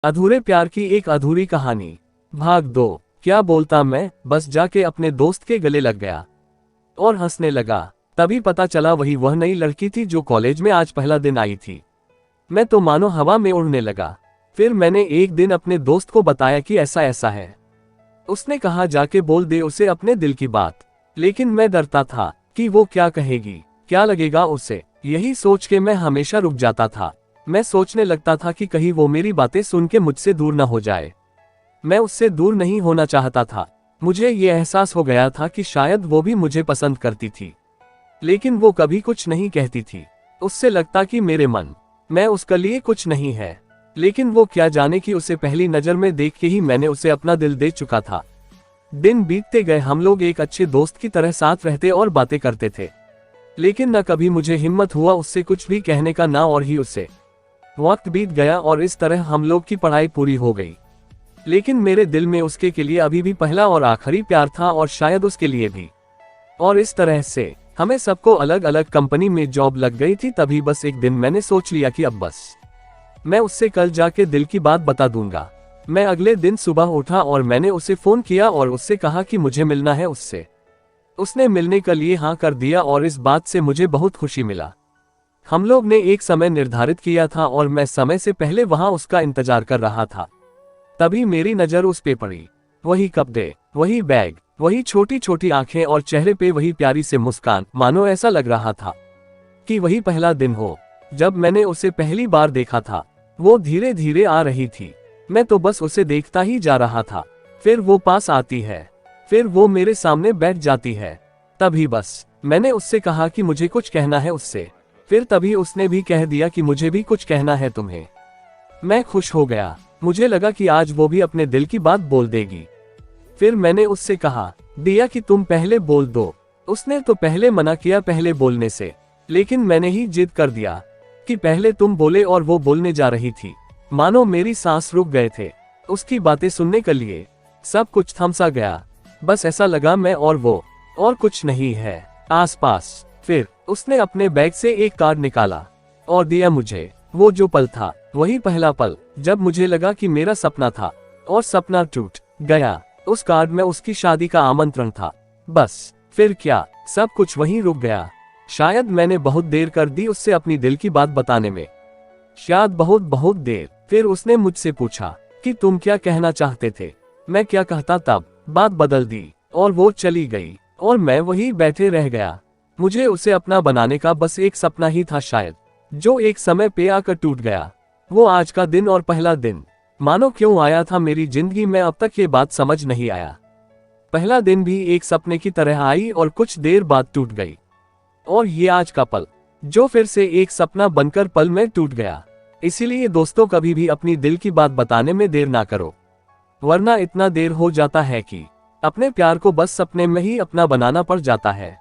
अधूरे प्यार की एक अधूरी कहानी, भाग 2। क्या बोलता मैं, बस जाके अपने दोस्त के गले लग गया और हंसने लगा। तभी पता चला वह नई लड़की थी जो कॉलेज में आज पहला दिन आई थी। मैं तो मानो हवा में उड़ने लगा। फिर मैंने एक दिन अपने दोस्त को बताया कि ऐसा ऐसा है। उसने कहा जाके बोल दे उसे अपने दिल की बात। लेकिन मैं डरता था कि वो क्या कहेगी, क्या लगेगा उसे। यही सोच के मैं हमेशा रुक जाता था। मैं सोचने लगता था कि कहीं वो मेरी बातें सुन के मुझसे दूर न हो जाए। मैं उससे दूर नहीं होना चाहता था। मुझे ये एहसास हो गया था कि शायद वो भी मुझे पसंद करती थी, लेकिन वो कभी कुछ नहीं कहती थी। उससे लगता कि मेरे मन मैं उसके लिए कुछ नहीं है। लेकिन वो क्या जाने कि उसे पहली नजर में देख के ही मैंने उसे अपना दिल दे चुका था। दिन बीतते गए, हम लोग एक अच्छे दोस्त की तरह साथ रहते और बातें करते थे। लेकिन न कभी मुझे हिम्मत हुआ उससे कुछ भी कहने का, ना और ही उससे। वक्त बीत गया और इस तरह हम लोग की पढ़ाई पूरी हो गई। लेकिन मेरे दिल में उसके के लिए अभी भी पहला और आखिरी प्यार था, और शायद उसके लिए भी। और इस तरह से हमें सबको अलग अलग कंपनी में जॉब लग गई थी। तभी बस एक दिन मैंने सोच लिया कि अब बस मैं उससे कल जाके दिल की बात बता दूंगा। मैं अगले दिन सुबह उठा और मैंने उसे फोन किया और उससे कहा कि मुझे मिलना है उससे। उसने मिलने के लिए हाँ कर दिया और इस बात से मुझे बहुत खुशी मिला। हम लोग ने एक समय निर्धारित किया था और मैं समय से पहले वहां उसका इंतजार कर रहा था। तभी मेरी नजर उस पे पड़ी। वही कपड़े, वही बैग, वही छोटी छोटी आंखें और चेहरे पे वही प्यारी से मुस्कान। मानो ऐसा लग रहा था कि वही पहला दिन हो जब मैंने उसे पहली बार देखा था। वो धीरे धीरे आ रही थी। मैं तो बस उसे देखता ही जा रहा था। फिर वो पास आती है, फिर वो मेरे सामने बैठ जाती है। तभी बस मैंने उससे कहा कि मुझे कुछ कहना है उससे। फिर तभी उसने भी कह दिया कि मुझे भी कुछ कहना है तुम्हें। मैं खुश हो गया। मुझे लगा कि आज वो भी अपने दिल की बात बोल देगी। फिर मैंने उससे कहा दिया कि तुम पहले बोल दो। उसने तो पहले मना किया पहले बोलने से, लेकिन मैंने ही जिद कर दिया कि पहले तुम बोले, और वो बोलने जा रही थी। मानो मेरी सांस रुक गए थे उसकी बातें सुनने के लिए। सब कुछ थम सा गया। बस ऐसा लगा मैं और वो, और कुछ नहीं है आसपास। फिर उसने अपने बैग से एक कार्ड निकाला और दिया मुझे। वो जो पल था वही पहला पल जब मुझे लगा कि मेरा सपना था और सपना टूट गया। उस कार्ड में उसकी शादी का आमंत्रण था। बस फिर क्या, सब कुछ वहीं रुक गया। शायद मैंने बहुत देर कर दी उससे अपनी दिल की बात बताने में, शायद बहुत बहुत देर। फिर उसने मुझसे पूछा कि तुम क्या कहना चाहते थे। मैं क्या कहता, तब बात बदल दी और वो चली गई और मैं वहीं बैठे रह गया। मुझे उसे अपना बनाने का बस एक सपना ही था शायद, जो एक समय पे आकर टूट गया। वो आज का दिन और पहला दिन मानो क्यों आया था मेरी जिंदगी में, अब तक ये बात समझ नहीं आया। पहला दिन भी एक सपने की तरह आई और कुछ देर बाद टूट गई। और ये आज का पल जो फिर से एक सपना बनकर पल में टूट गया। इसीलिए दोस्तों, कभी भी अपनी दिल की बात बताने में देर ना करो, वरना इतना देर हो जाता है कि अपने प्यार को बस सपने में ही अपना बनाना पड़ जाता है।